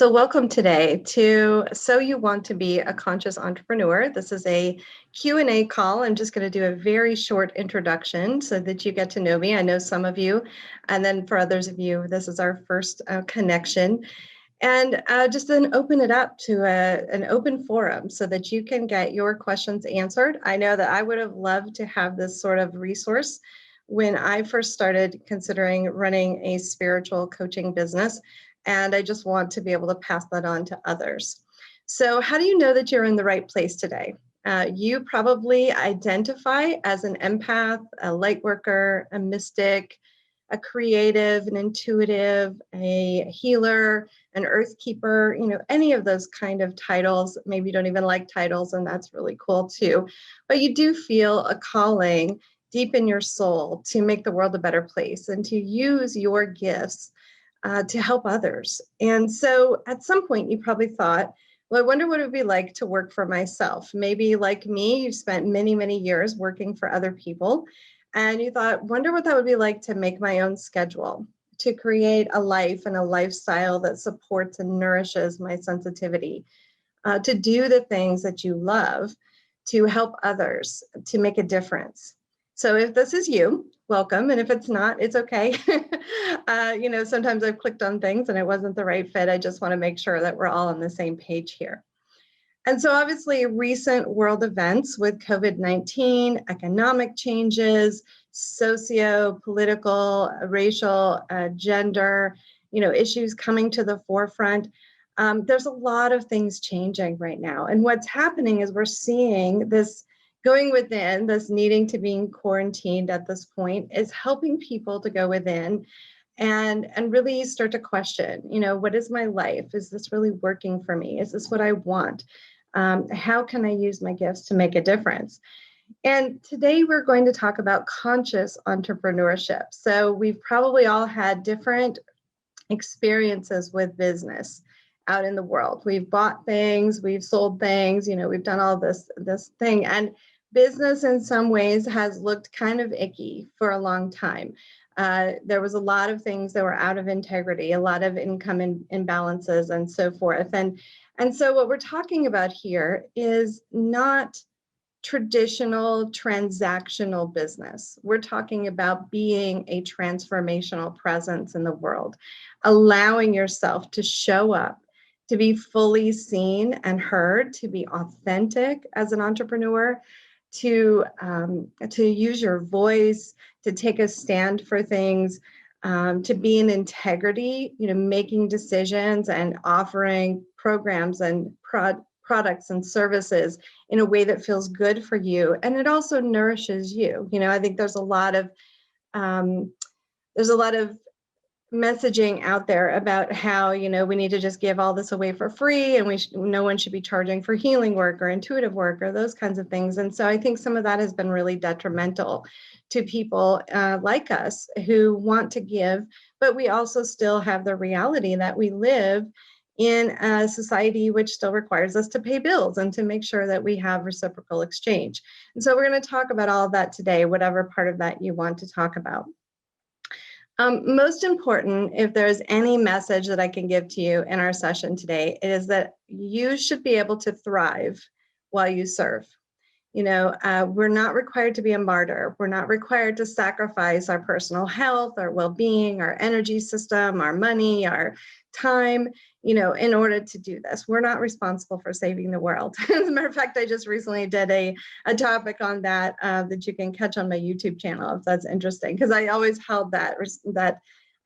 So welcome today to So You Want to Be a Conscious Entrepreneur. This is a Q&A call. I'm just going to do a very short introduction so that you get to know me. I know some of you, and then for others of you, this is our first connection. And just then open it up to an open forum so that you can get your questions answered. I know that I would have loved to have this sort of resource when I first started considering running a spiritual coaching business. And I just want to be able to pass that on to others. So how do you know that you're in the right place today? You probably identify as an empath, a light worker, a mystic, a creative, an intuitive, a healer, an earth keeper, any of those kind of titles. Maybe you don't even like titles, and that's really cool too. But you do feel a calling deep in your soul to make the world a better place and to use your gifts to help others. And so at some point you probably thought, well, I wonder what it would be like to work for myself. Maybe like me, you've spent many, many years working for other people. And you thought, wonder what that would be like to make my own schedule, to create a life and a lifestyle that supports and nourishes my sensitivity, to do the things that you love, to help others, to make a difference. So if this is you, welcome. And if it's not, it's okay. Sometimes I've clicked on things and it wasn't the right fit. I just want to make sure that we're all on the same page here. And so obviously recent world events with COVID-19, economic changes, socio-political, racial, gender, issues coming to the forefront. There's a lot of things changing right now. And what's happening is we're seeing this going within, this needing to being quarantined at this point is helping people to go within and really start to question, what is my life? Is this really working for me? Is this what I want? How can I use my gifts to make a difference? And today we're going to talk about conscious entrepreneurship. So we've probably all had different experiences with business out in the world. We've bought things, we've sold things, we've done all this thing. And business in some ways has looked kind of icky for a long time. There was a lot of things that were out of integrity, a lot of income imbalances and so forth. And so what we're talking about here is not traditional transactional business. We're talking about being a transformational presence in the world, allowing yourself to show up, to be fully seen and heard, to be authentic as an entrepreneur, to use your voice, to take a stand for things, to be in integrity, making decisions and offering programs and products and services in a way that feels good for you. And it also nourishes you. I think there's a lot of messaging out there about how, we need to just give all this away for free and no one should be charging for healing work or intuitive work or those kinds of things. And so I think some of that has been really detrimental to people like us who want to give, but we also still have the reality that we live in a society which still requires us to pay bills and to make sure that we have reciprocal exchange. And so we're going to talk about all of that today, whatever part of that you want to talk about. Most important, if there's any message that I can give to you in our session today, it is that you should be able to thrive while you serve. We're not required to be a martyr. We're not required to sacrifice our personal health, our well-being, our energy system, our money, our time, in order to do this. We're not responsible for saving the world. As a matter of fact, I just recently did a topic on that that you can catch on my YouTube channel if that's interesting, because I always held that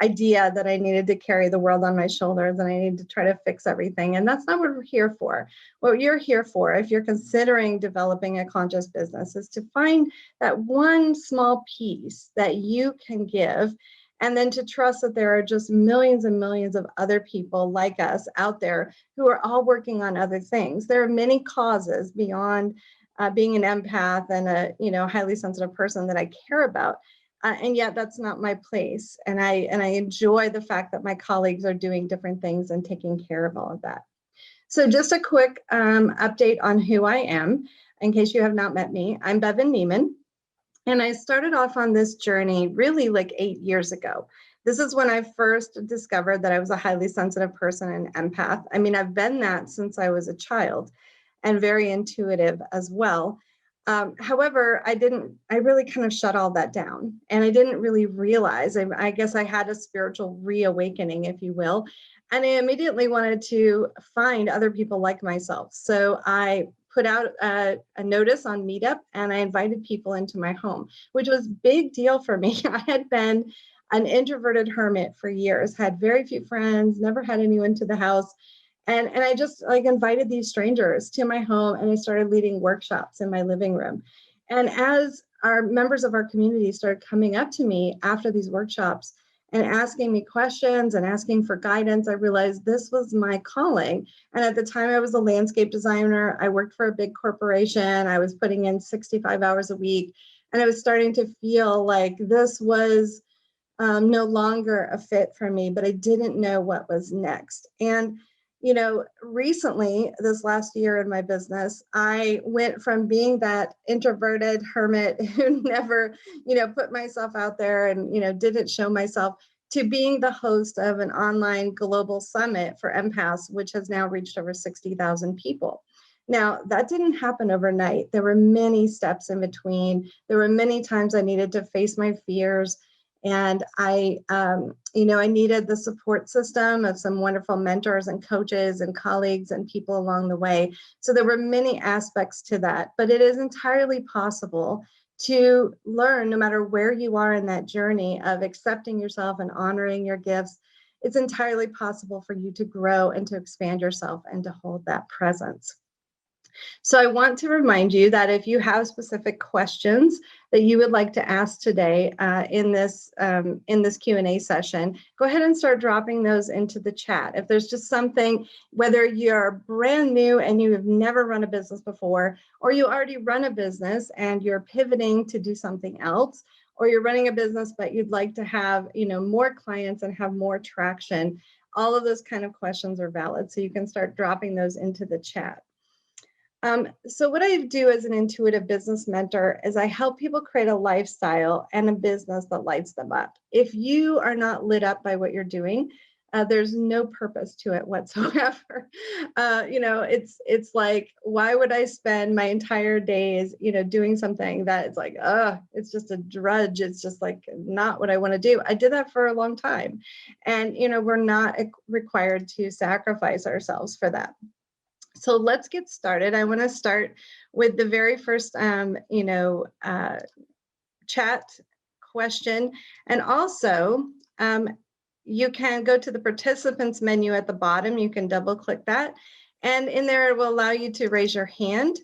idea that I needed to carry the world on my shoulders and I need to try to fix everything. And that's not what we're here for. What you're here for, if you're considering developing a conscious business, is to find that one small piece that you can give, and then to trust that there are just millions and millions of other people like us out there who are all working on other things. There are many causes beyond being an empath and a highly sensitive person that I care about. And yet that's not my place. And I enjoy the fact that my colleagues are doing different things and taking care of all of that. So just a quick update on who I am, in case you have not met me. I'm Bevan Neiman. And I started off on this journey really like 8 years ago. This is when I first discovered that I was a highly sensitive person and empath. I mean, I've been that since I was a child and very intuitive as well. However, I really kind of shut all that down, and I didn't really realize, I guess I had a spiritual reawakening, if you will. And I immediately wanted to find other people like myself. So I put out a notice on Meetup, and I invited people into my home, which was a big deal for me. I had been an introverted hermit for years, had very few friends, never had anyone to the house. And I just like invited these strangers to my home, and I started leading workshops in my living room. And as our members of our community started coming up to me after these workshops and asking me questions and asking for guidance, I realized this was my calling. And at the time, I was a landscape designer. I worked for a big corporation. I was putting in 65 hours a week. And I was starting to feel like this was no longer a fit for me, but I didn't know what was next. And recently, this last year in my business, I went from being that introverted hermit who never, put myself out there and, didn't show myself, to being the host of an online global summit for empaths, which has now reached over 60,000 people. Now, that didn't happen overnight. There were many steps in between. There were many times I needed to face my fears. And I needed the support system of some wonderful mentors and coaches and colleagues and people along the way. So there were many aspects to that, but it is entirely possible to learn, no matter where you are in that journey of accepting yourself and honoring your gifts. It's entirely possible for you to grow and to expand yourself and to hold that presence. So I want to remind you that if you have specific questions that you would like to ask today in this Q&A session, go ahead and start dropping those into the chat. If there's just something, whether you're brand new and you have never run a business before, or you already run a business and you're pivoting to do something else, or you're running a business but you'd like to have more clients and have more traction, all of those kind of questions are valid. So you can start dropping those into the chat. So what I do as an intuitive business mentor is I help people create a lifestyle and a business that lights them up. If you are not lit up by what you're doing, there's no purpose to it whatsoever. It's like, why would I spend my entire days, doing something that it's like, it's just a drudge. It's just like not what I want to do. I did that for a long time. And, we're not required to sacrifice ourselves for that. So let's get started. I want to start with the very first, chat question. And also, you can go to the participants menu at the bottom. You can double click that. And in there, it will allow you to raise your hand.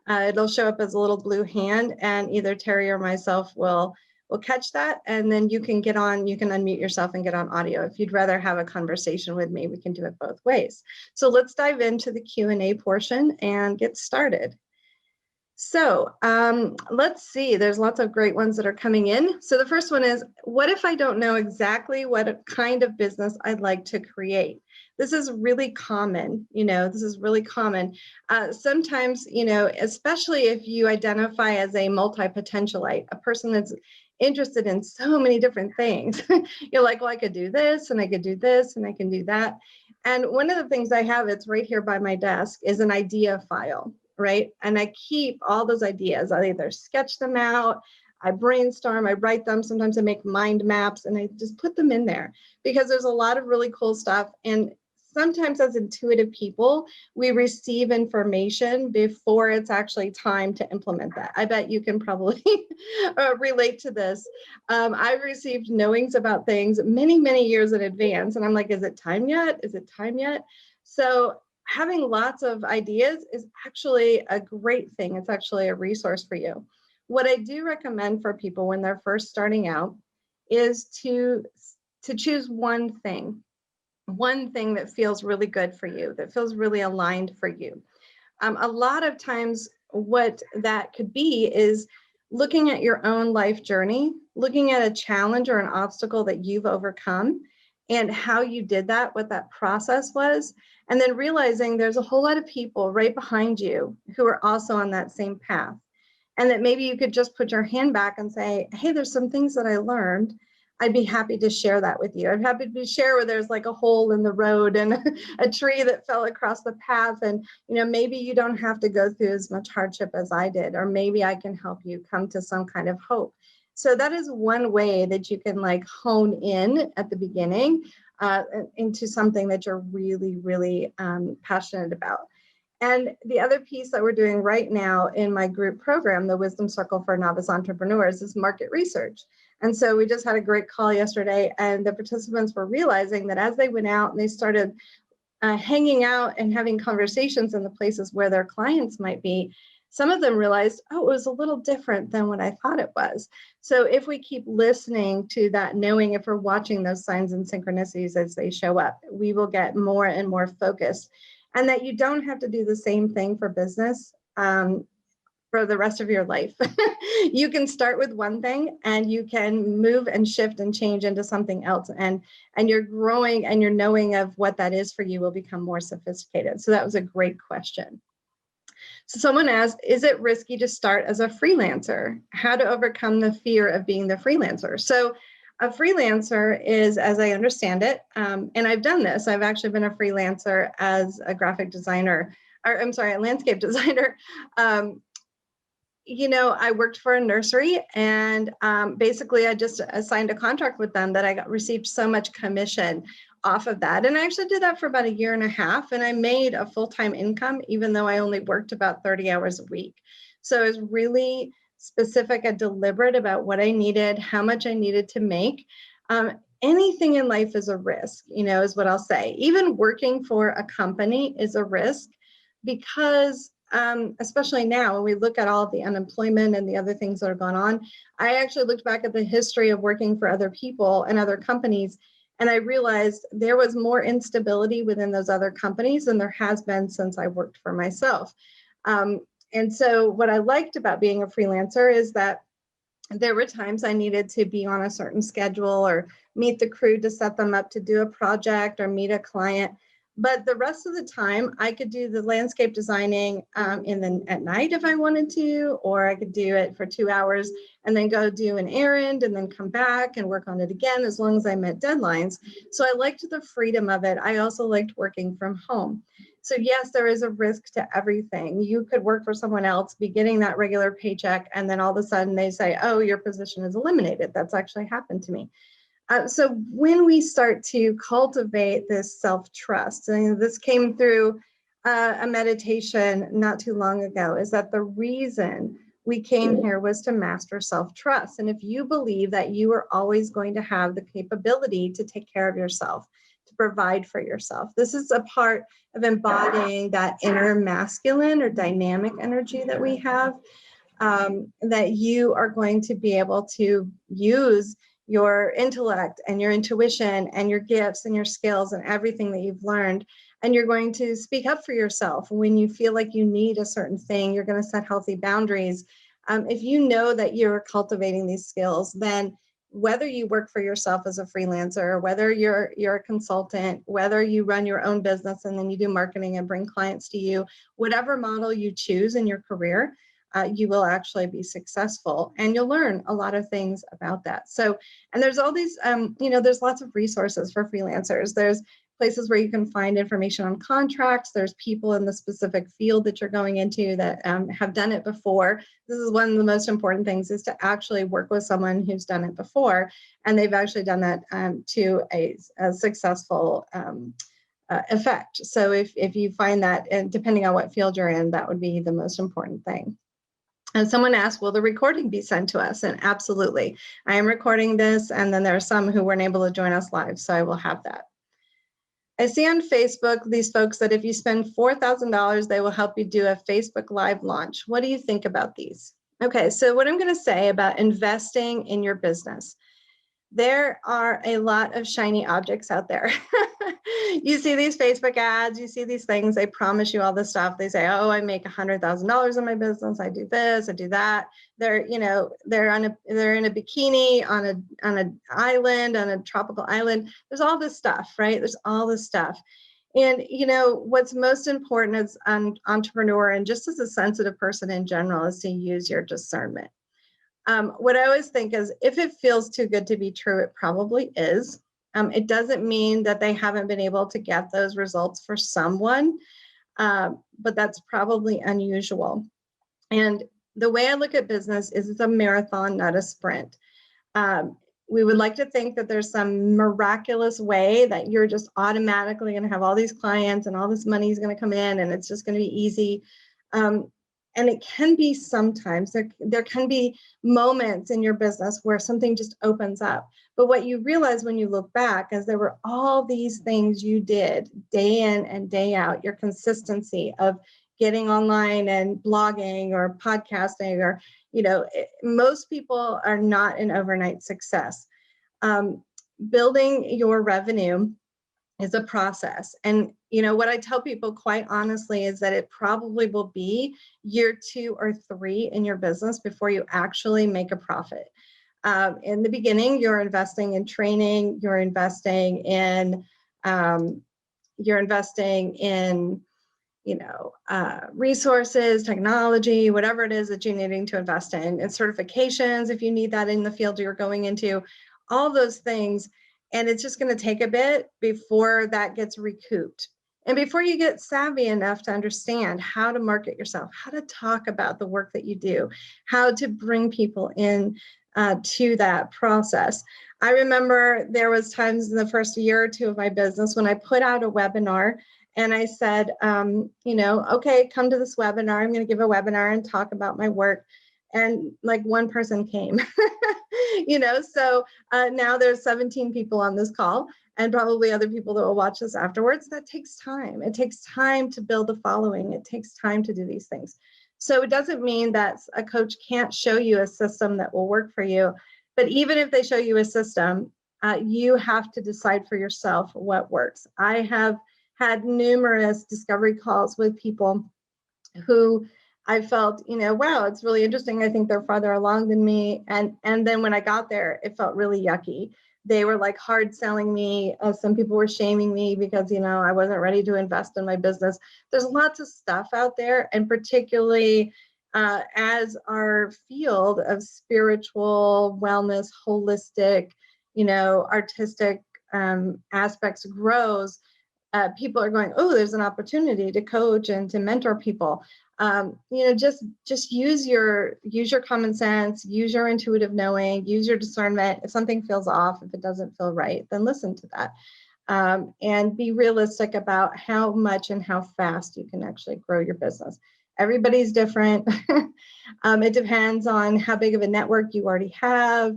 It'll show up as a little blue hand, and either Terry or myself will catch that, and then you can unmute yourself and get on audio. If you'd rather have a conversation with me, we can do it both ways. So let's dive into the Q&A portion and get started. So let's see, there's lots of great ones that are coming in. So the first one is, what if I don't know exactly what kind of business I'd like to create? This is really common, sometimes, especially if you identify as a multi-potentialite, a person that's interested in so many different things. You're like, well, I could do this and I could do this and I can do that. And one of the things I have, it's right here by my desk, is an idea file, right? And I keep all those ideas. I either sketch them out, I brainstorm, I write them. Sometimes I make mind maps and I just put them in there because there's a lot of really cool stuff. And sometimes as intuitive people, we receive information before it's actually time to implement that. I bet you can probably relate to this. I've received knowings about things many, many years in advance. And I'm like, is it time yet? Is it time yet? So having lots of ideas is actually a great thing. It's actually a resource for you. What I do recommend for people when they're first starting out is to choose one thing that feels really good for you, that feels really aligned for you. A lot of times what that could be is looking at your own life journey, looking at a challenge or an obstacle that you've overcome and how you did that, what that process was, and then realizing there's a whole lot of people right behind you who are also on that same path. and that maybe you could just put your hand back and say, hey, there's some things that I learned. I'd be happy to share that with you. I'd be happy to share where there's like a hole in the road and a tree that fell across the path. And, maybe you don't have to go through as much hardship as I did, or maybe I can help you come to some kind of hope. So that is one way that you can like hone in at the beginning into something that you're really, really passionate about. And the other piece that we're doing right now in my group program, the Wisdom Circle for Novice Entrepreneurs, is market research. And so we just had a great call yesterday, and the participants were realizing that as they went out and they started hanging out and having conversations in the places where their clients might be, some of them realized, oh, it was a little different than what I thought it was. So if we keep listening to that, knowing if we're watching those signs and synchronicities as they show up, we will get more and more focused. And that you don't have to do the same thing for business for the rest of your life. You can start with one thing and you can move and shift and change into something else. And you're growing, and your knowing of what that is for you will become more sophisticated. So that was a great question. So someone asked, is it risky to start as a freelancer? How to overcome the fear of being the freelancer? So a freelancer is, as I understand it, and I've done this, I've actually been a freelancer as a graphic designer, or I'm sorry, a landscape designer. I worked for a nursery, and basically I just signed a contract with them that I received so much commission off of that. And I actually did that for about 1.5 years, and I made a full-time income, even though I only worked about 30 hours a week. So I was really specific and deliberate about what I needed, how much I needed to make. Anything in life is a risk, is what I'll say. Even working for a company is a risk, because especially now when we look at all of the unemployment and the other things that are going on, I actually looked back at the history of working for other people and other companies, and I realized there was more instability within those other companies than there has been since I worked for myself. And so what I liked about being a freelancer is that there were times I needed to be on a certain schedule or meet the crew to set them up to do a project or meet a client. But the rest of the time, I could do the landscape designing at night if I wanted to, or I could do it for 2 hours and then go do an errand and then come back and work on it again, as long as I met deadlines. So I liked the freedom of it. I also liked working from home. So yes, there is a risk to everything. You could work for someone else, be getting that regular paycheck, and then all of a sudden they say, oh, your position is eliminated. That's actually happened to me. So when we start to cultivate this self-trust, and this came through a meditation not too long ago, is that the reason we came here was to master self-trust. And if you believe that you are always going to have the capability to take care of yourself, to provide for yourself, this is a part of embodying that inner masculine or dynamic energy that we have, that you are going to be able to use your intellect and your intuition and your gifts and your skills and everything that you've learned. And you're going to speak up for yourself when you feel like you need a certain thing. You're going to set healthy boundaries. If you know that you're cultivating these skills, then whether you work for yourself as a freelancer, whether you're a consultant, whether you run your own business and then you do marketing and bring clients to you, whatever model you choose in your career, you will actually be successful, and you'll learn a lot of things about that. So, and there's all these, there's lots of resources for freelancers. There's places where you can find information on contracts. There's people in the specific field that you're going into that have done it before. This is one of the most important things, is to actually work with someone who's done it before, and they've actually done that to a successful effect. So if you find that, and depending on what field you're in, that would be the most important thing. And someone asked, will the recording be sent to us? And absolutely. I am recording this, and then there are some who weren't able to join us live, so I will have that. I see on Facebook these folks that if you spend $4,000, they will help you do a Facebook Live launch. What do you think about these? Okay, so what I'm going to say about investing in your business. There are a lot of shiny objects out there. You see these Facebook ads, you see these things, they promise you all this stuff. They say, oh, I make $100,000 in my business. I do this, I do that. They're in a bikini on an island, on a tropical island. There's all this stuff, right? There's all this stuff. And, what's most important as an entrepreneur and just as a sensitive person in general is to use your discernment. What I always think is if it feels too good to be true, it probably is. It doesn't mean that they haven't been able to get those results for someone, but that's probably unusual. And the way I look at business is it's a marathon, not a sprint. Um, we would like to think that there's some miraculous way that you're just automatically going to have all these clients and all this money is going to come in and it's just going to be easy. And it can be sometimes, there can be moments in your business where something just opens up. But what you realize when you look back is there were all these things you did day in and day out, your consistency of getting online and blogging or podcasting or most people are not an overnight success. Building your revenue is a process. And, what I tell people quite honestly is that it probably will be year 2 or 3 in your business before you actually make a profit. In the beginning, you're investing in training, you're investing in resources, technology, whatever it is that you're needing to invest in, and certifications, if you need that in the field you're going into, all those things. And it's just going to take a bit before that gets recouped. And before you get savvy enough to understand how to market yourself, how to talk about the work that you do, how to bring people in to that process. I remember there was times in the first year or 2 of my business when I put out a webinar and I said, okay, come to this webinar. I'm going to give a webinar and talk about my work. And like one person came, so now there's 17 people on this call and probably other people that will watch this afterwards. That takes time. It takes time to build a following. It takes time to do these things. So it doesn't mean that a coach can't show you a system that will work for you. But even if they show you a system, you have to decide for yourself what works. I have had numerous discovery calls with people who I felt, wow, it's really interesting. I think they're farther along than me. And then when I got there, it felt really yucky. They were like hard selling me. Some people were shaming me because, I wasn't ready to invest in my business. There's lots of stuff out there, and particularly as our field of spiritual wellness, holistic, artistic aspects grows, people are going, oh, there's an opportunity to coach and to mentor people. Just use your common sense, use your intuitive knowing, use your discernment. If something feels off, if it doesn't feel right, then listen to that. And be realistic about how much and how fast you can actually grow your business. Everybody's different. It depends on how big of a network you already have.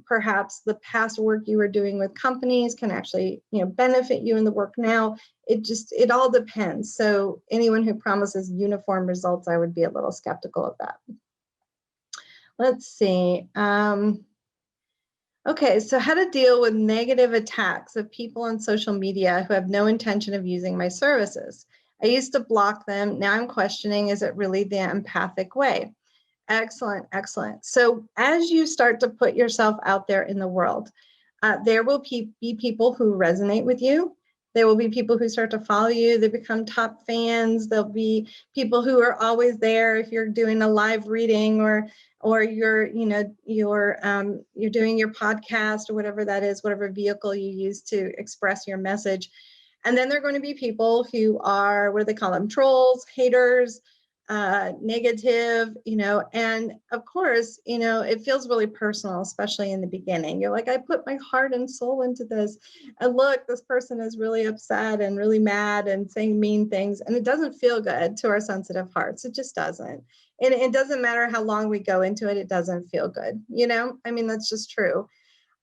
Perhaps the past work you were doing with companies can actually, benefit you in the work now. It all depends. So anyone who promises uniform results, I would be a little skeptical of that. Let's see. Okay, so how to deal with negative attacks of people on social media who have no intention of using my services. I used to block them. Now I'm questioning, is it really the empathic way? Excellent, excellent. So as you start to put yourself out there in the world, there will be people who resonate with you. There will be people who start to follow you. They become top fans. There'll be people who are always there if you're doing a live reading or you're doing your podcast or whatever that is, whatever vehicle you use to express your message. And then there are going to be people who are, what do they call them? Trolls, haters, negative, and of course, it feels really personal, especially in the beginning. You're like, I put my heart and soul into this, and look, this person is really upset and really mad and saying mean things, and it doesn't feel good to our sensitive hearts. It just doesn't. And it doesn't matter how long we go into it, it doesn't feel good. That's just true.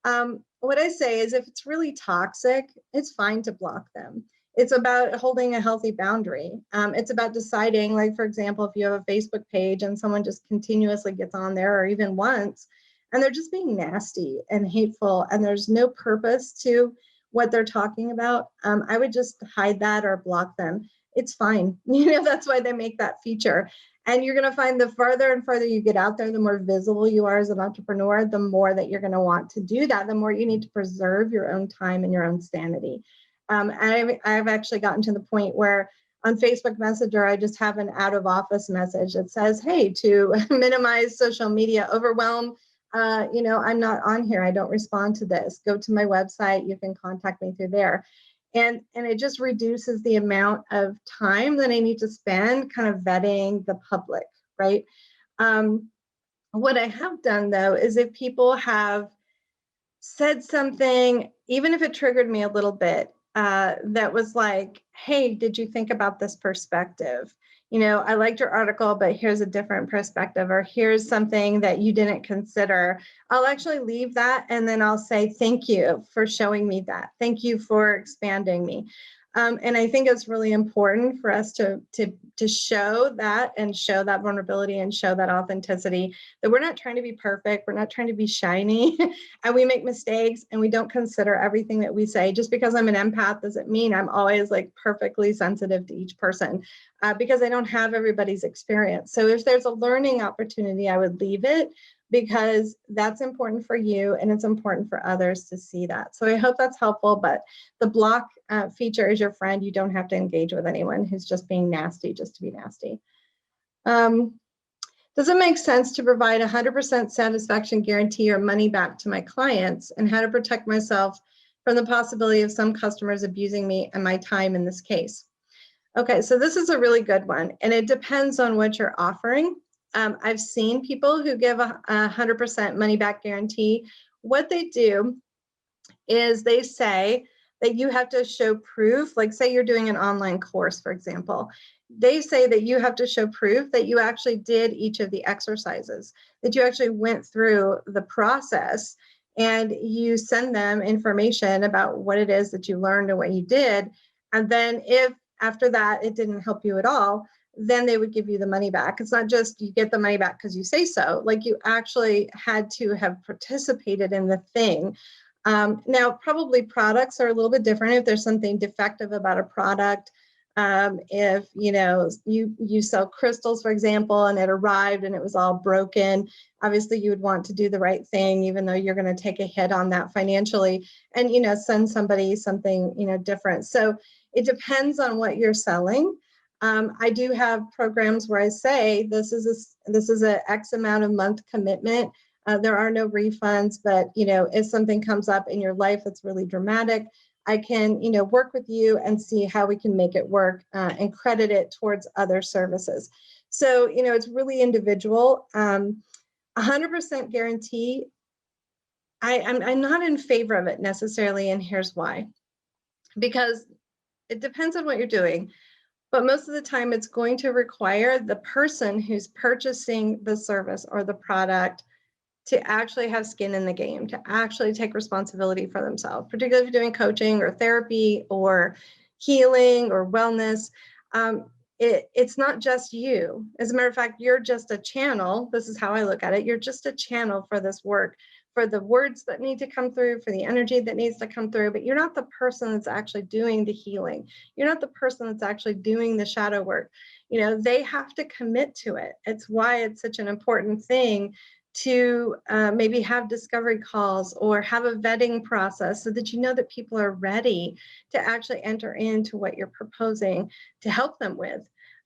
What I say is if it's really toxic, it's fine to block them. It's about holding a healthy boundary. It's about deciding, like, for example, if you have a Facebook page and someone just continuously gets on there, or even once, and they're just being nasty and hateful, and there's no purpose to what they're talking about, I would just hide that or block them. It's fine. That's why they make that feature. And you're going to find the farther and farther you get out there, the more visible you are as an entrepreneur, the more that you're going to want to do that, the more you need to preserve your own time and your own sanity. I've actually gotten to the point where on Facebook Messenger, I just have an out of office message that says, hey, to minimize social media overwhelm, I'm not on here. I don't respond to this. Go to my website. You can contact me through there. And it just reduces the amount of time that I need to spend kind of vetting the public, right? What I have done, though, is if people have said something, even if it triggered me a little bit, that was like, hey, did you think about this perspective? I liked your article, but here's a different perspective, or here's something that you didn't consider. I'll actually leave that, and then I'll say, thank you for showing me that. Thank you for expanding me. And I think it's really important for us to show that, and show that vulnerability, and show that authenticity, that we're not trying to be perfect. We're not trying to be shiny, and we make mistakes, and we don't consider everything that we say. Just because I'm an empath doesn't mean I'm always like perfectly sensitive to each person, because I don't have everybody's experience. So if there's a learning opportunity, I would leave it, because that's important for you, and it's important for others to see that. So I hope that's helpful, but the block feature is your friend. You don't have to engage with anyone who's just being nasty just to be nasty. Does it make sense to provide 100% satisfaction guarantee or money back to my clients, and how to protect myself from the possibility of some customers abusing me and my time in this case? Okay, so this is a really good one, and it depends on what you're offering. I've seen people who give a 100% money back guarantee. What they do is they say that you have to show proof, like say you're doing an online course, for example. They say that you have to show proof that you actually did each of the exercises, that you actually went through the process, and you send them information about what it is that you learned and what you did. And then if after that it didn't help you at all, then they would give you the money back. It's not just you get the money back because you say so, like you actually had to have participated in the thing. Now, probably products are a little bit different. If there's something defective about a product, if you sell crystals, for example, and it arrived and it was all broken, obviously you would want to do the right thing, even though you're going to take a hit on that financially, and send somebody something different. So it depends on what you're selling. I do have programs where I say this is a X amount of month commitment. There are no refunds, but if something comes up in your life that's really dramatic, I can work with you and see how we can make it work, and credit it towards other services. So it's really individual. 100% guarantee, I'm not in favor of it necessarily, and here's why. Because it depends on what you're doing. But most of the time, it's going to require the person who's purchasing the service or the product to actually have skin in the game, to actually take responsibility for themselves, particularly if you're doing coaching or therapy or healing or wellness. It's not just you. As a matter of fact, you're just a channel. This is how I look at it. You're just a channel for this work, for the words that need to come through, for the energy that needs to come through, but you're not the person that's actually doing the healing. You're not the person that's actually doing the shadow work. They have to commit to it. It's why it's such an important thing to maybe have discovery calls or have a vetting process, so that that people are ready to actually enter into what you're proposing to help them with.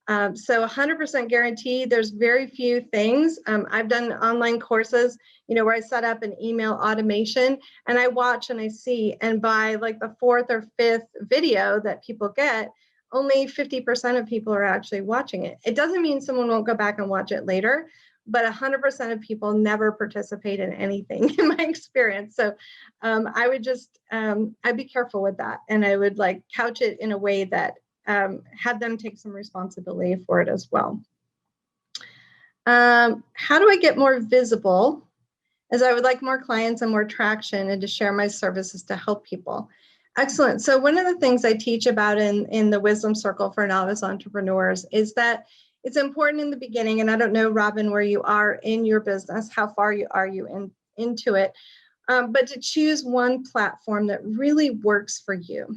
So 100% guarantee, there's very few things. I've done online courses, where I set up an email automation, and I watch and I see, and by like the 4th or 5th video that people get, only 50% of people are actually watching it. It doesn't mean someone won't go back and watch it later, but 100% of people never participate in anything in my experience. So I would just, I'd be careful with that. And I would like couch it in a way that had them take some responsibility for it as well. How do I get more visible, as I would like more clients and more traction, and to share my services to help people? Excellent. So one of the things I teach about in the Wisdom Circle for novice entrepreneurs is that it's important in the beginning, and I don't know, Robin, where you are in your business, how far are you into it, but to choose one platform that really works for you.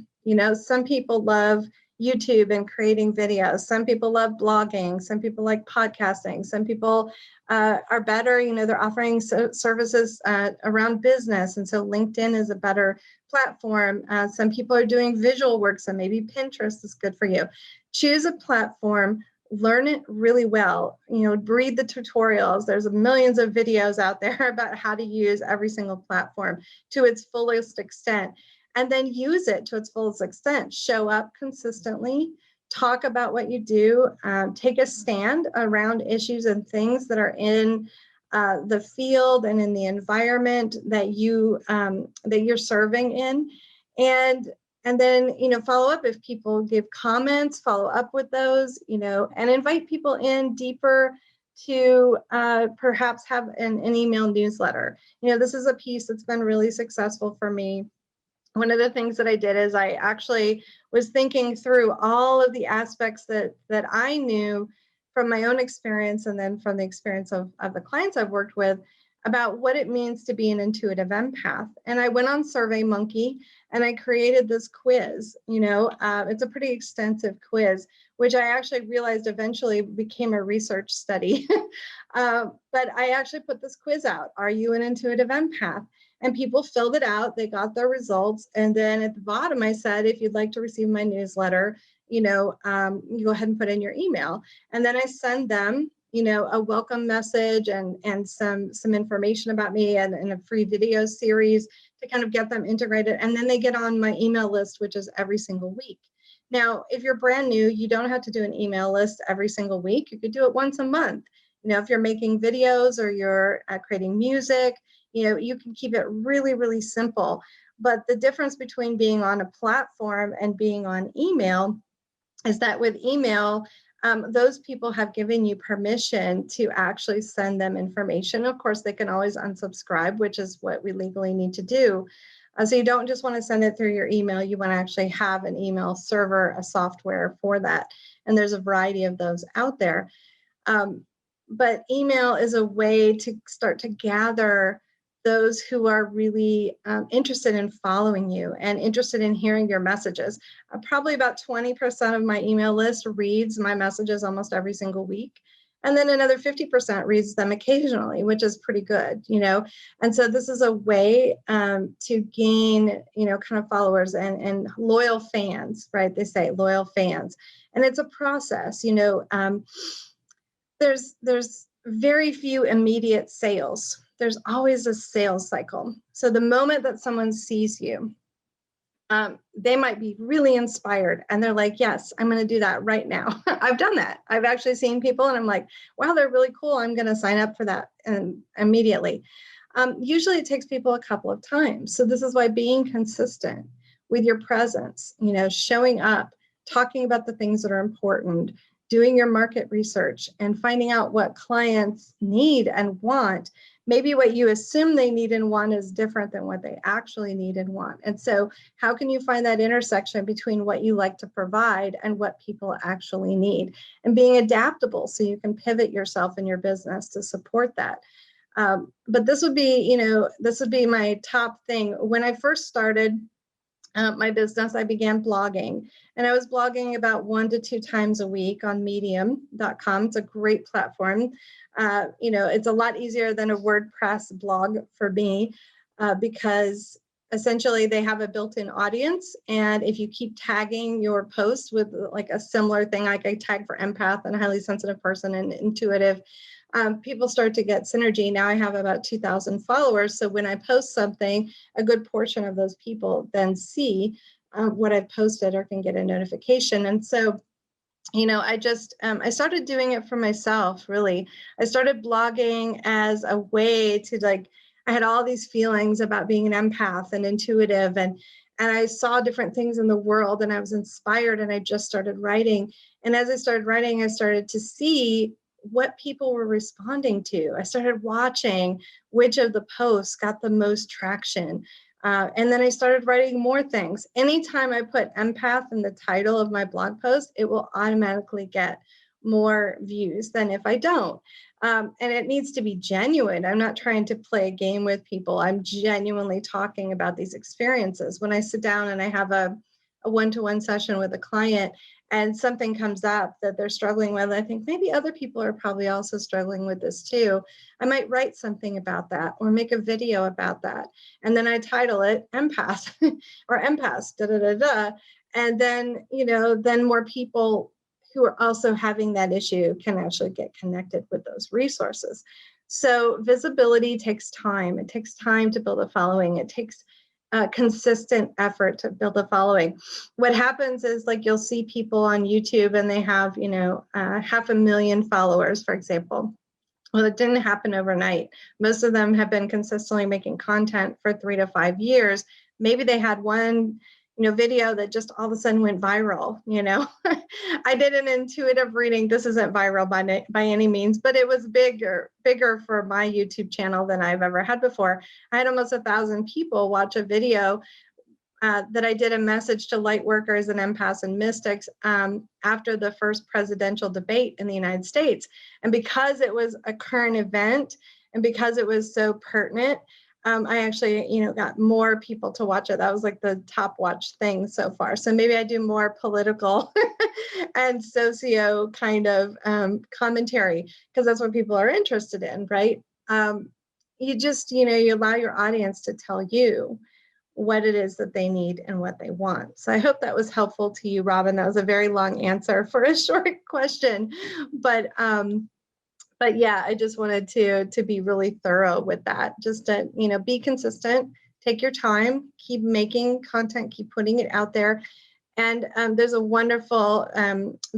Some people love YouTube and creating videos. Some people love blogging. Some people like podcasting. Some people are better, they're offering services around business. And so LinkedIn is a better platform. Some people are doing visual work, so maybe Pinterest is good for you. Choose a platform, learn it really well, read the tutorials. There's millions of videos out there about how to use every single platform to its fullest extent, and then use it to its fullest extent. Show up consistently, talk about what you do, take a stand around issues and things that are in the field and in the environment that you're serving in, and then follow up if people give comments. Follow up with those, and invite people in deeper to perhaps have an email newsletter. This is a piece that's been really successful for me. One of the things that I did is I actually was thinking through all of the aspects that I knew from my own experience, and then from the experience of the clients I've worked with, about what it means to be an intuitive empath. And I went on SurveyMonkey and I created this quiz. It's a pretty extensive quiz, which I actually realized eventually became a research study. But I actually put this quiz out. Are you an intuitive empath? And people filled it out. They got their results. And then at the bottom, I said, if you'd like to receive my newsletter, you go ahead and put in your email. And then I send them, a welcome message and some information about me, and a free video series to kind of get them integrated. And then they get on my email list, which is every single week. Now, if you're brand new, you don't have to do an email list every single week. You could do it once a month. If you're making videos or you're creating music, you can keep it really, really simple. But the difference between being on a platform and being on email is that with email, those people have given you permission to actually send them information. Of course, they can always unsubscribe, which is what we legally need to do. So you don't just want to send it through your email. You want to actually have an email server, a software for that. And there's a variety of those out there. But email is a way to start to gather those who are really interested in following you and interested in hearing your messages. Probably about 20% of my email list reads my messages almost every single week. And then another 50% reads them occasionally, which is pretty good, And so this is a way to gain, kind of followers and loyal fans, right? They say loyal fans. And it's a process, there's very few immediate sales. There's always a sales cycle. So the moment that someone sees you, they might be really inspired and they're like, yes, I'm going to do that right now. I've done that. I've actually seen people and I'm like, wow, they're really cool. I'm going to sign up for that immediately. Usually it takes people a couple of times. So this is why being consistent with your presence, showing up, talking about the things that are important, doing your market research and finding out what clients need and want. Maybe what you assume they need and want is different than what they actually need and want. And so how can you find that intersection between what you like to provide and what people actually need? And being adaptable so you can pivot yourself and your business to support that. But this would be, my top thing. When I first started my business, I began blogging, and I was blogging about 1 to 2 times a week on medium.com. It's a great platform. It's a lot easier than a WordPress blog for me because essentially they have a built-in audience. And if you keep tagging your posts with like a similar thing, like I tag for empath and highly sensitive person and intuitive, people start to get synergy. Now I have about 2,000 followers. So when I post something, a good portion of those people then see what I've posted or can get a notification. And so, I started doing it for myself, really. I started blogging as a way to I had all these feelings about being an empath and intuitive, and I saw different things in the world and I was inspired and I just started writing. And as I started writing, I started to see what people were responding to. I started watching which of the posts got the most traction. And then I started writing more things. Anytime I put empath in the title of my blog post, it will automatically get more views than if I don't. And it needs to be genuine. I'm not trying to play a game with people. I'm genuinely talking about these experiences. When I sit down and I have a a one-to-one session with a client and something comes up that they're struggling with, I think maybe other people are probably also struggling with this too. I might write something about that or make a video about that. And then I title it Empath or Empath, da, da, da, da. And then, then more people who are also having that issue can actually get connected with those resources. So visibility takes time. It takes time to build a following. It takes consistent effort to build a following. What happens is, like, you'll see people on YouTube and they have, 500,000 followers, for example. Well, it didn't happen overnight. Most of them have been consistently making content for 3 to 5 years. Maybe they had one, video that just all of a sudden went viral. I did an intuitive reading. This isn't viral by any means, but it was bigger for my YouTube channel than I've ever had before. I had almost 1,000 people watch a video that I did, a message to light workers and empaths and mystics after the first presidential debate in the United States. And because it was a current event and because it was so pertinent, I actually, got more people to watch it. That was like the top watched thing so far. So maybe I do more political and socio kind of commentary, because that's what people are interested in, right? You just, you allow your audience to tell you what it is that they need and what they want. So I hope that was helpful to you, Robin. That was a very long answer for a short question, but yeah, I just wanted to be really thorough with that. Just to, be consistent, take your time, keep making content, keep putting it out there. And there's a wonderful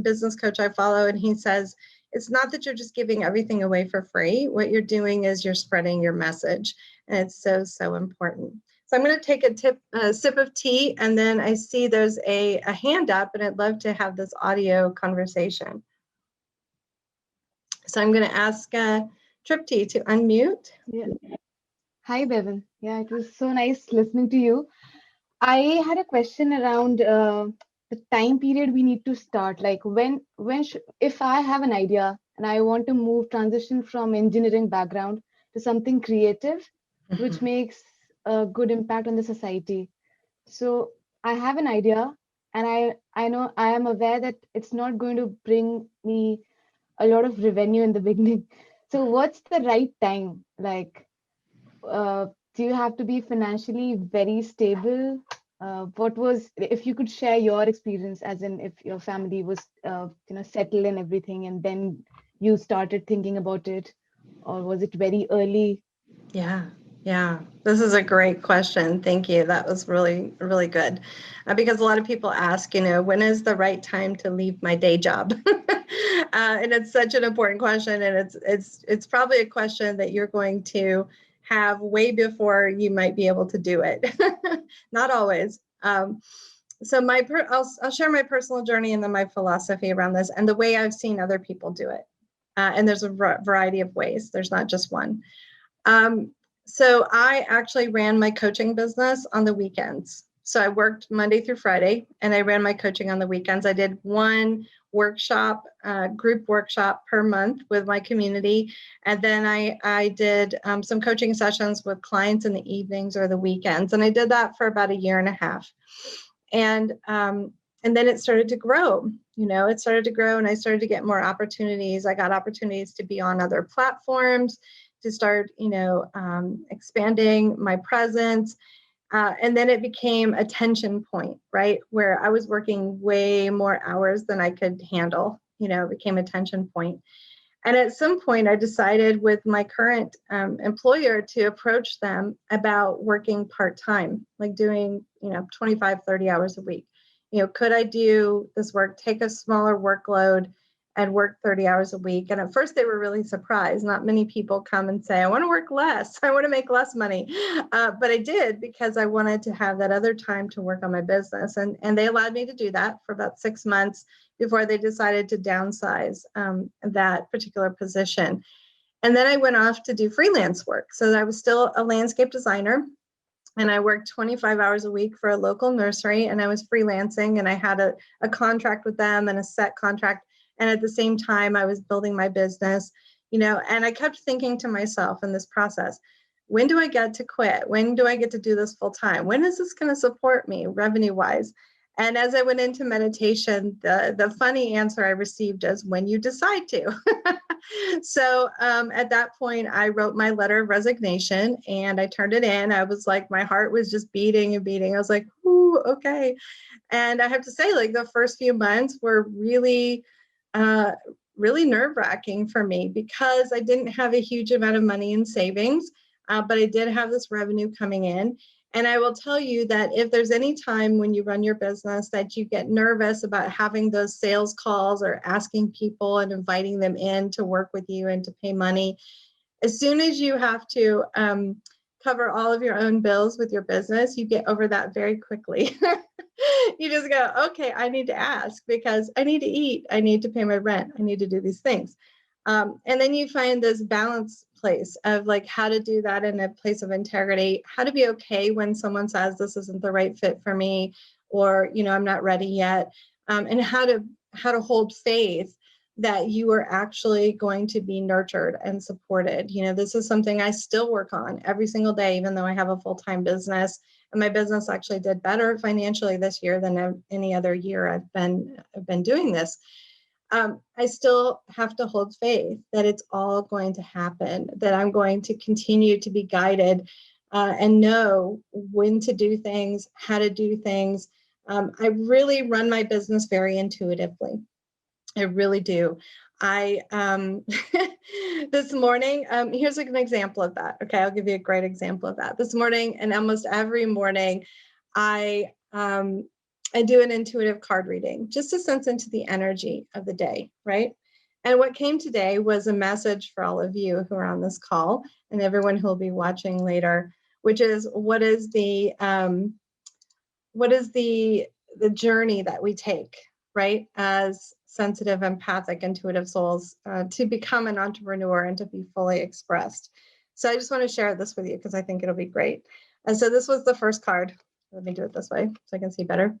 business coach I follow, and he says, it's not that you're just giving everything away for free. What you're doing is you're spreading your message. And it's so, so important. So I'm going to take a sip of tea, and then I see there's a hand up, and I'd love to have this audio conversation. So I'm going to ask Tripti to unmute. Yeah. Hi, Bevan. Yeah, it was so nice listening to you. I had a question around the time period we need to start. Like if I have an idea and I want to transition from engineering background to something creative, which makes a good impact on the society. So I have an idea, and I know I am aware that it's not going to bring me a lot of revenue in the beginning. So what's the right time? Like, do you have to be financially very stable? If you could share your experience, as in if your family was, settled in everything and then you started thinking about it, or was it very early? Yeah. This is a great question. Thank you. That was really, really good. Because a lot of people ask, when is the right time to leave my day job? And it's such an important question. And it's probably a question that you're going to have way before you might be able to do it. Not always. So I'll share my personal journey and then my philosophy around this and the way I've seen other people do it. And there's a variety of ways. There's not just one. So I actually ran my coaching business on the weekends. So I worked Monday through Friday, and I ran my coaching on the weekends. I did one workshop, group workshop per month with my community. And then I did some coaching sessions with clients in the evenings or the weekends. And I did that for about 1.5 years. And then it started to grow. It started to grow, and I started to get more opportunities. I got opportunities to be on other platforms, to start, expanding my presence. And then it became a tension point, right? Where I was working way more hours than I could handle, it became a tension point. And at some point I decided with my current employer to approach them about working part-time, like doing, 25, 30 hours a week. Could I do this work, take a smaller workload and work 30 hours a week? And at first they were really surprised. Not many people come and say, I want to work less. I want to make less money. But I did, because I wanted to have that other time to work on my business. And they allowed me to do that for about 6 months before they decided to downsize that particular position. And then I went off to do freelance work. So I was still a landscape designer. And I worked 25 hours a week for a local nursery, and I was freelancing, and I had a contract with them and a set contract. And at the same time, I was building my business, and I kept thinking to myself in this process, when do I get to quit? When do I get to do this full time? When is this going to support me revenue wise? And as I went into meditation, the funny answer I received is when you decide to. So at that point, I wrote my letter of resignation and I turned it in. I was like, my heart was just beating and beating. I was like, ooh, okay. And I have to say, like, the first few months were really, really nerve-wracking for me because I didn't have a huge amount of money in savings, but I did have this revenue coming in. And I will tell you that if there's any time when you run your business that you get nervous about having those sales calls or asking people and inviting them in to work with you and to pay money, as soon as you have to cover all of your own bills with your business, you get over that very quickly. You just go, okay, I need to ask because I need to eat. I need to pay my rent. I need to do these things. And then you find this balance place of like how to do that in a place of integrity, how to be okay when someone says this isn't the right fit for me, or, you know, I'm not ready yet, and how to hold faith that you are actually going to be nurtured and supported. You know, this is something I still work on every single day, even though I have a full-time business. And my business actually did better financially this year than any other year I've been doing this. I still have to hold faith that it's all going to happen, that I'm going to continue to be guided and know when to do things, how to do things. I really run my business very intuitively. I really do. I this morning, here's an example of that. Okay, I'll give you a great example of that. This morning, and almost every morning, I do an intuitive card reading, just to sense into the energy of the day, right? And what came today was a message for all of you who are on this call and everyone who will be watching later, which is what is the journey that we take, right, as sensitive, empathic, intuitive souls to become an entrepreneur and to be fully expressed. So I just want to share this with you because I think it'll be great. And so this was the first card. Let me do it this way so I can see better.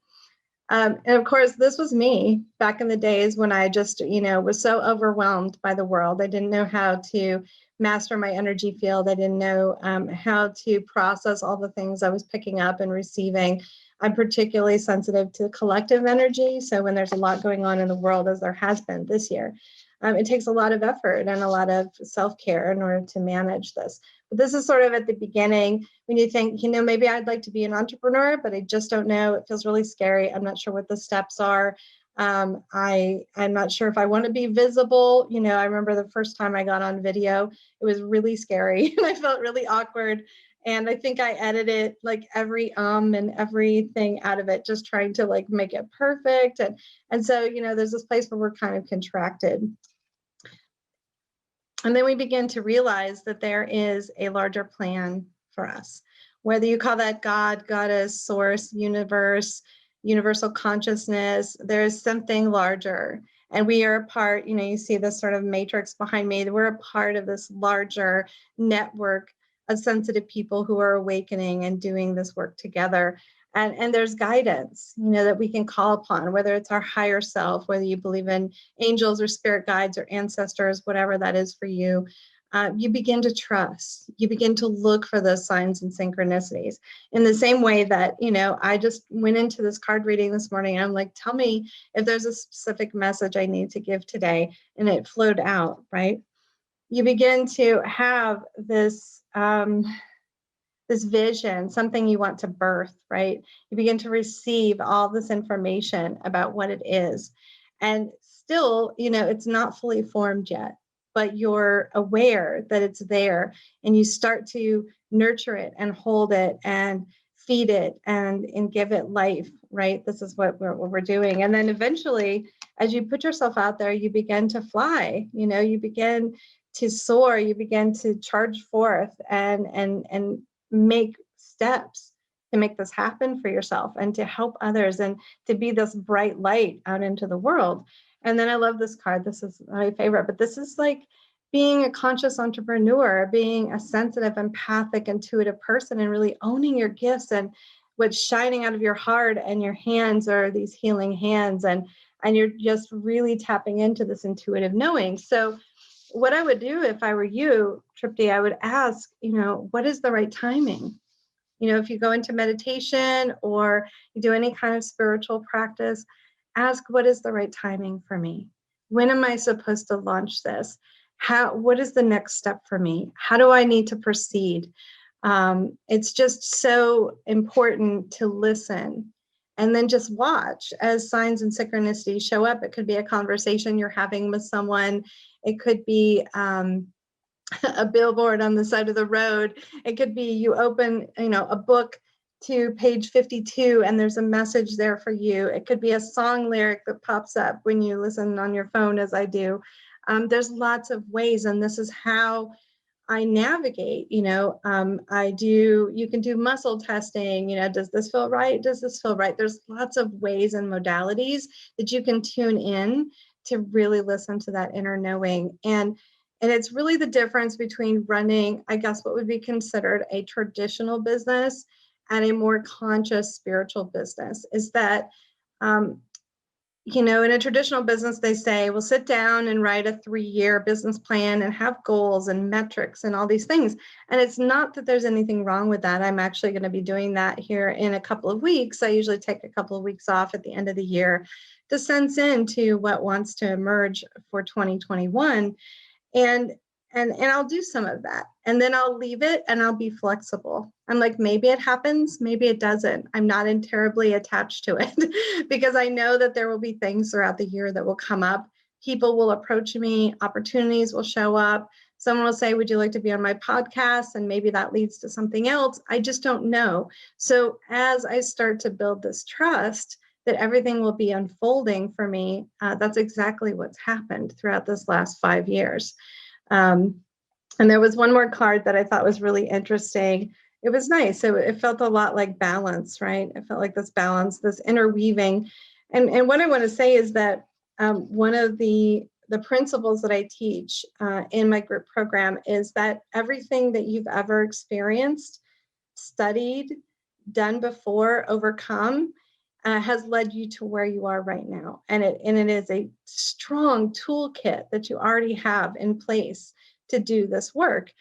And of course, this was me back in the days when I just, you know, was so overwhelmed by the world. I didn't know how to master my energy field. I didn't know how to process all the things I was picking up and receiving. I'm particularly sensitive to collective energy. So when there's a lot going on in the world, as there has been this year, it takes a lot of effort and a lot of self-care in order to manage this. But this is sort of at the beginning when you think, you know, maybe I'd like to be an entrepreneur, but I just don't know. It feels really scary. I'm not sure what the steps are. I'm not sure if I want to be visible. You know, I remember the first time I got on video, it was really scary and I felt really awkward. And I think I edited like every and everything out of it, just trying to like make it perfect. And so, you know, there's this place where we're kind of contracted. And then we begin to realize that there is a larger plan for us. Whether you call that God, goddess, source, universe, universal consciousness, there is something larger. And we are a part, you know, you see this sort of matrix behind me. We're a part of this larger network of sensitive people who are awakening and doing this work together. And there's guidance, you know, that we can call upon, whether it's our higher self, whether you believe in angels or spirit guides or ancestors, whatever that is for you. You begin to trust, you begin to look for those signs and synchronicities in the same way that, you know, I just went into this card reading this morning. And I'm like, tell me if there's a specific message I need to give today. And it flowed out, right? You begin to have this, this vision, something you want to birth, right? You begin to receive all this information about what it is. And still, you know, it's not fully formed yet, but you're aware that it's there and you start to nurture it and hold it and feed it and give it life, right? This is what we're doing. And then eventually, as you put yourself out there, you begin to fly, you know, you begin to soar, you begin to charge forth and make steps to make this happen for yourself and to help others and to be this bright light out into the world. And then I love this card. This is my favorite, but this is like being a conscious entrepreneur, being a sensitive, empathic, intuitive person and really owning your gifts and what's shining out of your heart, and your hands are these healing hands, and you're just really tapping into this intuitive knowing. So what I would do if I were you, Tripti, I would ask, you know, what is the right timing? if you go into meditation or you do any kind of spiritual practice, ask, what is the right timing for me? When am I supposed to launch this? What is the next step for me? How do I need to proceed? It's just so important to listen and then just watch as signs and synchronicities show up. It could be a conversation you're having with someone. It could be a billboard on the side of the road. It could be you open, a book to page 52 and there's a message there for you. It could be a song lyric that pops up when you listen on your phone, as I do. There's lots of ways, and this is how I navigate. You can do muscle testing. Does this feel right? Does this feel right? There's lots of ways and modalities that you can tune in to really listen to that inner knowing. And it's really the difference between running, I guess, what would be considered a traditional business and a more conscious spiritual business, is that, in a traditional business, they say, well, sit down and write a 3-year business plan and have goals and metrics and all these things. And it's not that there's anything wrong with that. I'm actually going to be doing that here in a couple of weeks. I usually take a couple of weeks off at the end of the year to sense into what wants to emerge for 2021. And I'll do some of that, and then I'll leave it and I'll be flexible. I'm like, maybe it happens, maybe it doesn't. I'm not terribly attached to it because I know that there will be things throughout the year that will come up. People will approach me, opportunities will show up. Someone will say, would you like to be on my podcast? And maybe that leads to something else. I just don't know. So as I start to build this trust that everything will be unfolding for me, that's exactly what's happened throughout this last 5 years. And there was one more card that I thought was really interesting. It was nice. It felt a lot like balance, right? It felt like this balance, this interweaving. And what I want to say is that one of the principles that I teach in my group program is that everything that you've ever experienced, studied, done before, overcome, has led you to where you are right now. And it is a strong toolkit that you already have in place to do this work.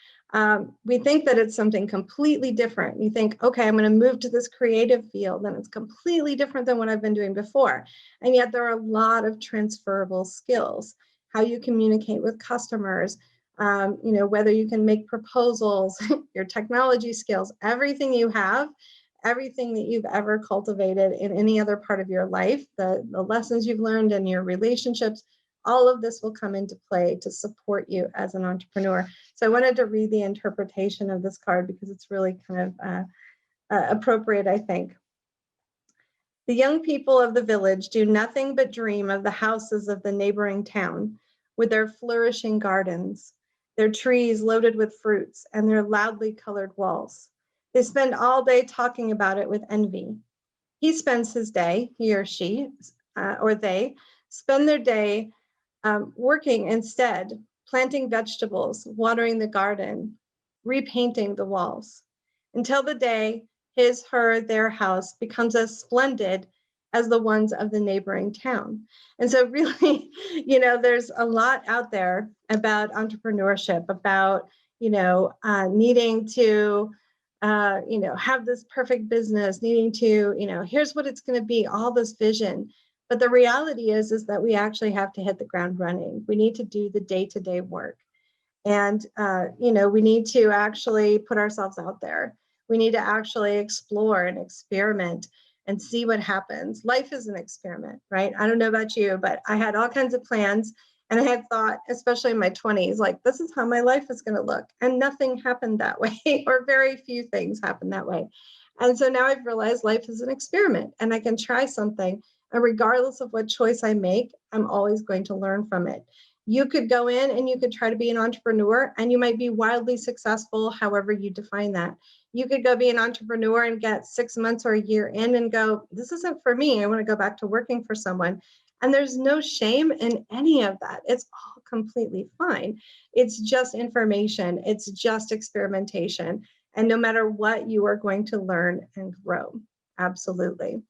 We think that it's something completely different. You think, okay, I'm going to move to this creative field, and it's completely different than what I've been doing before. And yet there are a lot of transferable skills, how you communicate with customers, whether you can make proposals, your technology skills, everything you have, everything that you've ever cultivated in any other part of your life, the lessons you've learned in your relationships, all of this will come into play to support you as an entrepreneur. So I wanted to read the interpretation of this card because it's really kind of appropriate, I think. The young people of the village do nothing but dream of the houses of the neighboring town, with their flourishing gardens, their trees loaded with fruits, and their loudly colored walls. They spend all day talking about it with envy. He spends his day, he or she, or they, spend their day working instead, planting vegetables, watering the garden, repainting the walls, until the day his, her, their house becomes as splendid as the ones of the neighboring town. And so really, there's a lot out there about entrepreneurship, about, needing to have this perfect business, needing to, here's what it's going to be, all this vision. But the reality is that we actually have to hit the ground running. We need to do the day-to-day work. And, we need to actually put ourselves out there. We need to actually explore and experiment and see what happens. Life is an experiment, right? I don't know about you, but I had all kinds of plans. And I had thought, especially in my 20s, like, this is how my life is going to look. And nothing happened that way, or very few things happened that way. And so now I've realized life is an experiment, and I can try something. And regardless of what choice I make, I'm always going to learn from it. You could go in and you could try to be an entrepreneur, and you might be wildly successful, however you define that. You could go be an entrepreneur and get 6 months or a year in and go, this isn't for me. I want to go back to working for someone. And there's no shame in any of that. It's all completely fine. It's just information. It's just experimentation. And no matter what, you are going to learn and grow. Absolutely.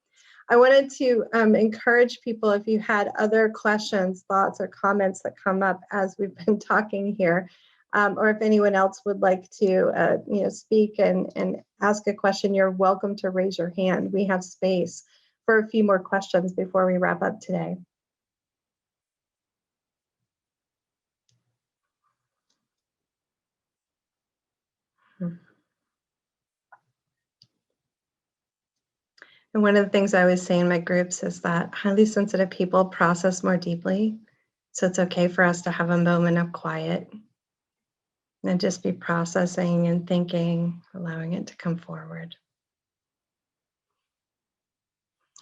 I wanted to encourage people, if you had other questions, thoughts, or comments that come up as we've been talking here, or if anyone else would like to speak and ask a question, you're welcome to raise your hand. We have space for a few more questions before we wrap up today. And one of the things I always say in my groups is that highly sensitive people process more deeply. So it's okay for us to have a moment of quiet and just be processing and thinking, allowing it to come forward.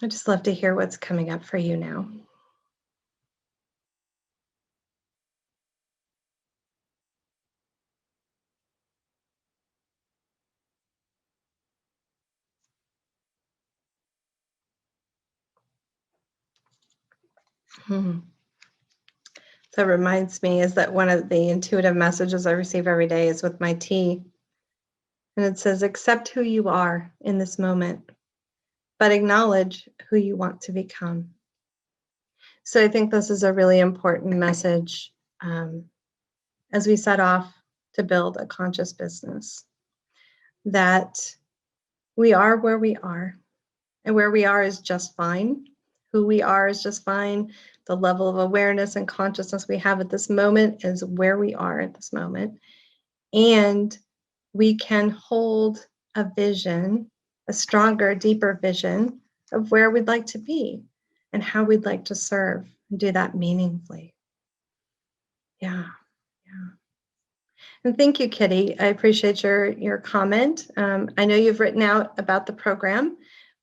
I'd just love to hear what's coming up for you now. So it reminds me is that one of the intuitive messages I receive every day is with my tea. And it says, accept who you are in this moment, but acknowledge who you want to become. So I think this is a really important message as we set off to build a conscious business, that we are where we are, and where we are is just fine. Who we are is just fine. The level of awareness and consciousness we have at this moment is where we are at this moment. And we can hold a vision, a stronger, deeper vision of where we'd like to be and how we'd like to serve and do that meaningfully. Yeah. And thank you, Kitty. I appreciate your comment. I know you've written out about the program,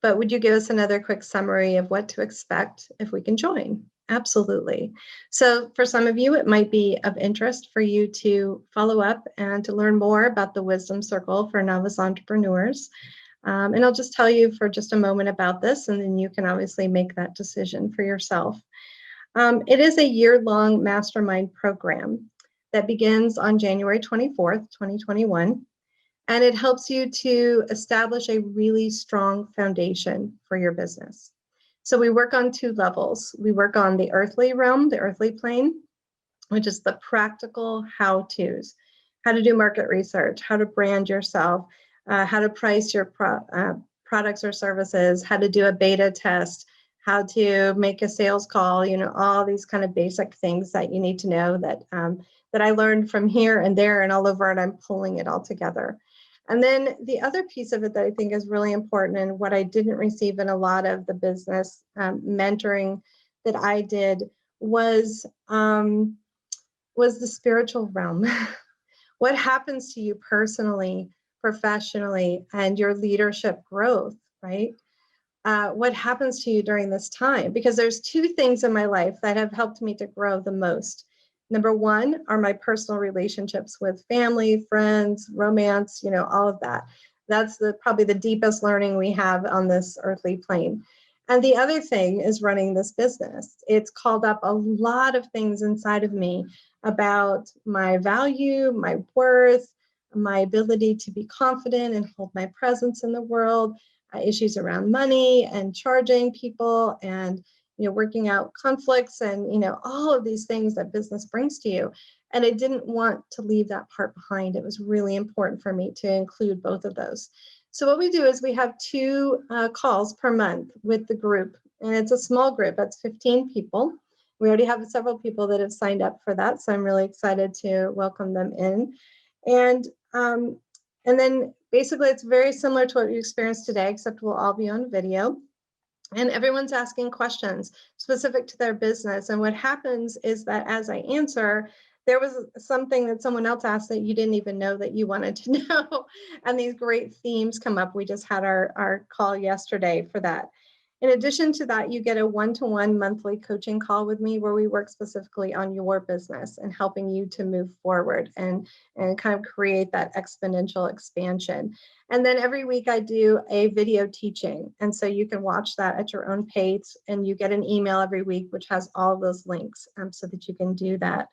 but would you give us another quick summary of what to expect if we can join? Absolutely. So for some of you, it might be of interest for you to follow up and to learn more about the Wisdom Circle for novice entrepreneurs. And I'll just tell you for just a moment about this, and then you can obviously make that decision for yourself. It is a year-long mastermind program that begins on January 24th, 2021. And it helps you to establish a really strong foundation for your business. So we work on two levels. We work on the earthly realm, the earthly plane, which is the practical how-tos, how to do market research, how to brand yourself, how to price your products or services, how to do a beta test, how to make a sales call, all these kind of basic things that you need to know that I learned from here and there and all over, and I'm pulling it all together. And then the other piece of it that I think is really important, and what I didn't receive in a lot of the business mentoring that I did, was the spiritual realm. What happens to you personally, professionally, and your leadership growth, right? What happens to you during this time? Because there's two things in my life that have helped me to grow the most. Number one are my personal relationships with family, friends, romance, all of that. That's probably the deepest learning we have on this earthly plane. And the other thing is running this business. It's called up a lot of things inside of me about my value, my worth, my ability to be confident and hold my presence in the world, issues around money and charging people and working out conflicts and all of these things that business brings to you. And I didn't want to leave that part behind. It was really important for me to include both of those. So what we do is we have two calls per month with the group, and it's a small group. That's 15 people. We already have several people that have signed up for that, so I'm really excited to welcome them in. And then basically it's very similar to what you experienced today, except we'll all be on video. And everyone's asking questions specific to their business. And what happens is that as I answer, there was something that someone else asked that you didn't even know that you wanted to know. And these great themes come up. We just had our call yesterday for that. In addition to that, you get a one-to-one monthly coaching call with me where we work specifically on your business and helping you to move forward and kind of create that exponential expansion. And then every week I do a video teaching. And so you can watch that at your own pace, and you get an email every week, which has all of those links so that you can do that.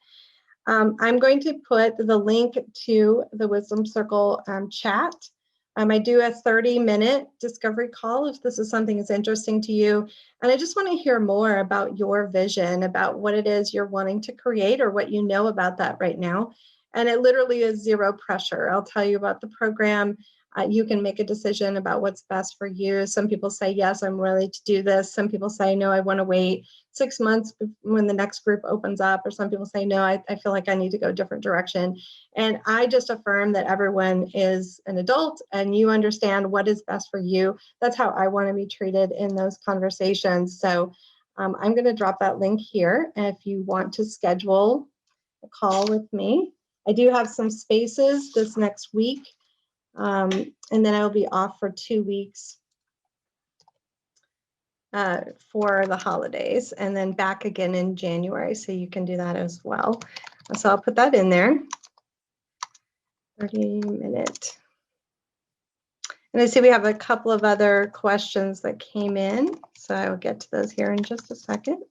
I'm going to put the link to the Wisdom Circle chat. I do a 30-minute discovery call if this is something that's interesting to you. And I just want to hear more about your vision, about what it is you're wanting to create or what you know about that right now. And it literally is zero pressure. I'll tell you about the program. You can make a decision about what's best for you. Some people say, yes, I'm ready to do this. Some people say, no, I want to wait 6 months when the next group opens up. Or some people say, no, I feel like I need to go a different direction. And I just affirm that everyone is an adult and you understand what is best for you. That's how I want to be treated in those conversations. So I'm going to drop that link here. And if you want to schedule a call with me, I do have some spaces this next week. And then I'll be off for 2 weeks for the holidays, and then back again in January. So you can do that as well. So I'll put that in there. 30-minute. And I see we have a couple of other questions that came in. So I will get to those here in just a second.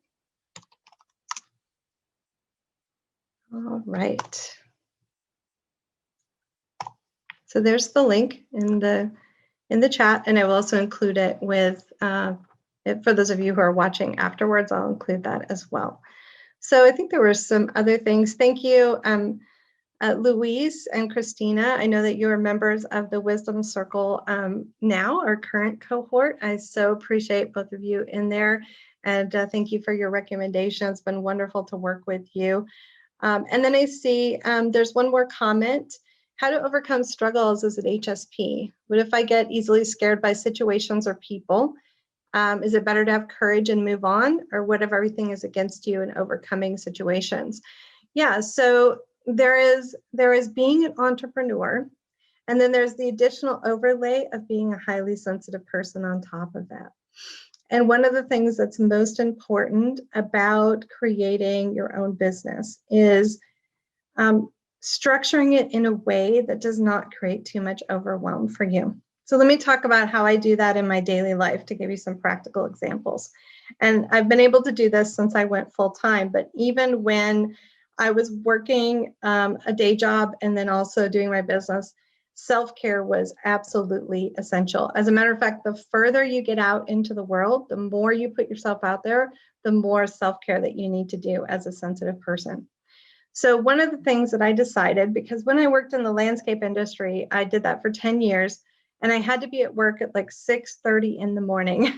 All right. So there's the link in the chat, and I will also include it with, for those of you who are watching afterwards, I'll include that as well. So I think there were some other things. Thank you, Louise and Christina. I know that you are members of the Wisdom Circle now, our current cohort. I so appreciate both of you in there, and thank you for your recommendations. It's been wonderful to work with you. And then I see there's one more comment. How to overcome struggles as an HSP. What if I get easily scared by situations or people? Is it better to have courage and move on? Or what if everything is against you in overcoming situations? Yeah, so there is being an entrepreneur, and then there's the additional overlay of being a highly sensitive person on top of that. And one of the things that's most important about creating your own business is structuring it in a way that does not create too much overwhelm for you. So let me talk about how I do that in my daily life to give you some practical examples. And I've been able to do this since I went full time, but even when I was working a day job and then also doing my business, self-care was absolutely essential. As a matter of fact, the further you get out into the world, the more you put yourself out there, the more self-care that you need to do as a sensitive person. So one of the things that I decided, because when I worked in the landscape industry, I did that for 10 years, and I had to be at work at like 6:30 in the morning.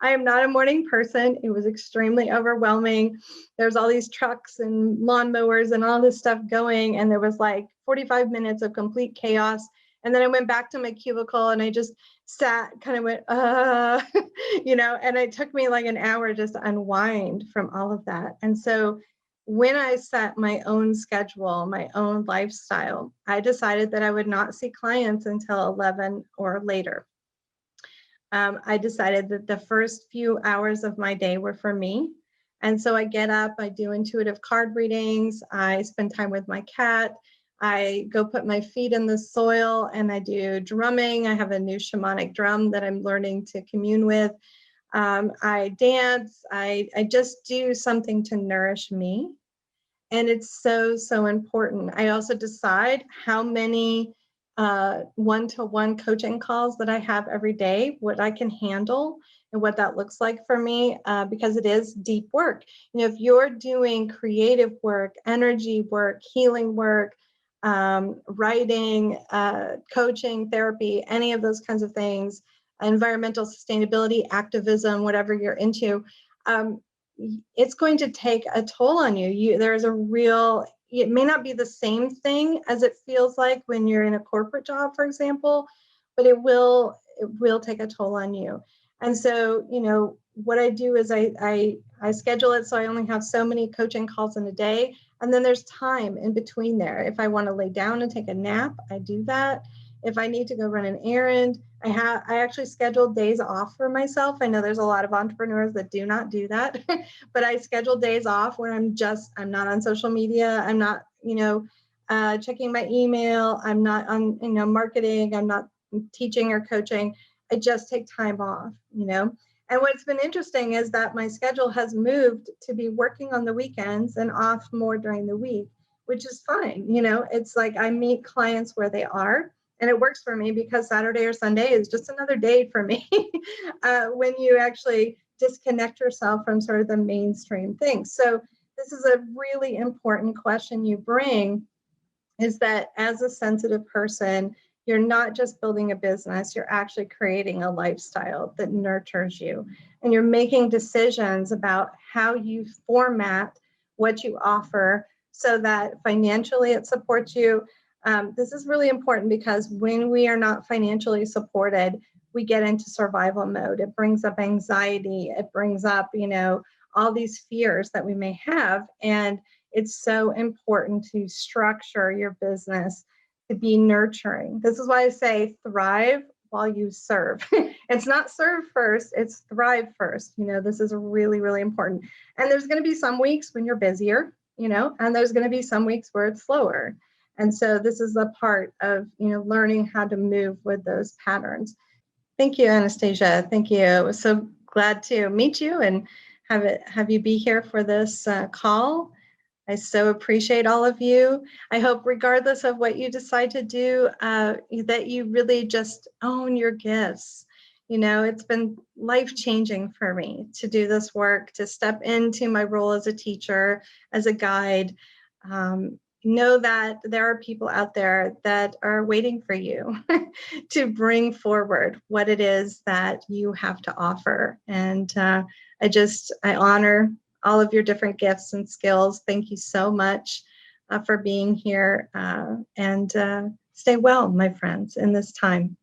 I am not a morning person. It was extremely overwhelming. There's all these trucks and lawnmowers and all this stuff going, and there was like 45 minutes of complete chaos. And then I went back to my cubicle and I just sat, kind of went, and it took me like an hour just to unwind from all of that. And so when I set my own schedule, my own lifestyle, I decided that I would not see clients until 11 or later. I decided that the first few hours of my day were for me. And so I get up, I do intuitive card readings, I spend time with my cat, I go put my feet in the soil and I do drumming. I have a new shamanic drum that I'm learning to commune with. I dance, I just do something to nourish me. And it's so, so important. I also decide how many one-to-one coaching calls that I have every day, what I can handle and what that looks like for me, because it is deep work. If you're doing creative work, energy work, healing work, writing, coaching, therapy, any of those kinds of things, environmental sustainability, activism, whatever you're into, it's going to take a toll on you. There's a real, it may not be the same thing as it feels like when you're in a corporate job, for example, but it will take a toll on you. And so, what I do is I schedule it so I only have so many coaching calls in a day. And then there's time in between there. If I want to lay down and take a nap, I do that. If I need to go run an errand, I actually scheduled days off for myself. I know there's a lot of entrepreneurs that do not do that, but I schedule days off where I'm not on social media. I'm not, checking my email. I'm not on, marketing. I'm not teaching or coaching. I just take time off, And what's been interesting is that my schedule has moved to be working on the weekends and off more during the week, which is fine. It's like I meet clients where they are. And it works for me because Saturday or Sunday is just another day for me when you actually disconnect yourself from sort of the mainstream things. So this is a really important question you bring, is that as a sensitive person, you're not just building a business, you're actually creating a lifestyle that nurtures you. And you're making decisions about how you format what you offer so that financially it supports you. This is really important because when we are not financially supported, we get into survival mode. It brings up anxiety. It brings up, all these fears that we may have. And it's so important to structure your business to be nurturing. This is why I say thrive while you serve. It's not serve first, it's thrive first. This is really, really important. And there's going to be some weeks when you're busier, and there's going to be some weeks where it's slower. And so this is a part of, learning how to move with those patterns. Thank you, Anastasia. Thank you. I was so glad to meet you and have you be here for this call. I so appreciate all of you. I hope regardless of what you decide to do, that you really just own your gifts. It's been life-changing for me to do this work, to step into my role as a teacher, as a guide. Know that there are people out there that are waiting for you to bring forward what it is that you have to offer. And I honor all of your different gifts and skills. Thank you so much for being here, and stay well, my friends, in this time.